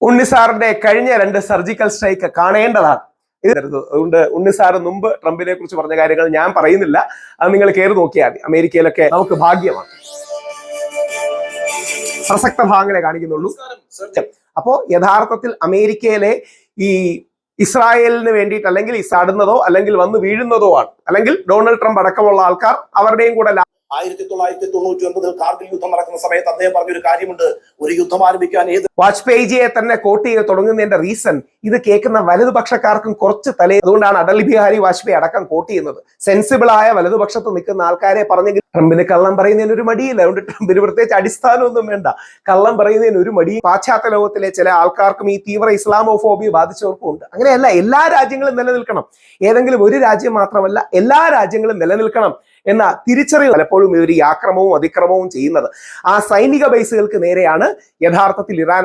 ഉണ്ണിസാറിന്റെ കഴിഞ്ഞ 2 surgical strike കാണേണ്ടതാണ്. അതുകൊണ്ട് ഉണ്ണിസാറ് മുമ്പ് ട്രംപിനെ കുറിച്ച് പറഞ്ഞ കാര്യങ്ങൾ ഞാൻ പറയുന്നില്ല, അത് നിങ്ങൾ കയറി നോക്കിയാൽ മതി. അമേരിക്കയിലൊക്കെ നമുക്ക് ഭാഗ്യമാണ്. പ്രസക്ത ഭാഗങ്ങളെ കാണിക്കുന്നുള്ളൂ. അപ്പോ യഥാർത്ഥത്തിൽ അമേരിക്കയിലെ ഈ ഇസ്രായേലിന് വേണ്ടിയിട്ട് അല്ലെങ്കിൽ ഇസാടുന്നതോ അല്ലെങ്കിൽ വന്ന് വീഴുന്നതോ ആണ്, അല്ലെങ്കിൽ ഡൊണാൾഡ് ട്രംപ് അടക്കമുള്ള ആൾക്കാർ അവരുടെയും കൂടെ 1999 കാർഗിൽ യുദ്ധം നടക്കുന്ന സമയത്ത് അദ്ദേഹം പറഞ്ഞൊരു കാര്യമുണ്ട്, ഒരു യുദ്ധം ആരംഭിക്കാൻ വാജ്പേയിജിയെ തന്നെ കോട്ട് ചെയ്ത് തുടങ്ങുന്നതിന്റെ റീസൺ ഇത് കേൾക്കുന്ന വലതുപക്ഷക്കാർക്കും കുറച്ച് അതുകൊണ്ടാണ് അടൽ ബിഹാരി വാജ്പേയി അടക്കം കോട്ട് ചെയ്യുന്നത്. സെൻസിബിൾ ആയ വലതുപക്ഷത്ത് നിൽക്കുന്ന ആൾക്കാരെ പറഞ്ഞെങ്കിൽ ട്രംപിന് കള്ളം പറയുന്നതിന് ഒരു മടിയില്ല. അതുകൊണ്ട് ട്രംപിന് പ്രത്യേകിച്ച് അടിസ്ഥാനമൊന്നും വേണ്ട, കള്ളം പറയുന്നതിന് ഒരു മടി പാശ്ചാത്യ ലോകത്തിലെ ചില ആൾക്കാർക്കും ഈ തീവ്ര ഇസ്ലാമോഫോബിയ ബാധിച്ചവർക്കും ഉണ്ട്. അങ്ങനെയല്ല, എല്ലാ രാജ്യങ്ങളും നിലനിൽക്കണം, ഏതെങ്കിലും ഒരു രാജ്യം മാത്രമല്ല എല്ലാ രാജ്യങ്ങളും നിലനിൽക്കണം എന്ന തിരിച്ചറിവ് പലപ്പോഴും ഇവർ ഈ ആക്രമവും അതിക്രമവും ചെയ്യുന്നത് ആ സൈനിക ബേസുകൾക്ക് നേരെയാണ് യഥാർത്ഥത്തിൽ ഇറാൻ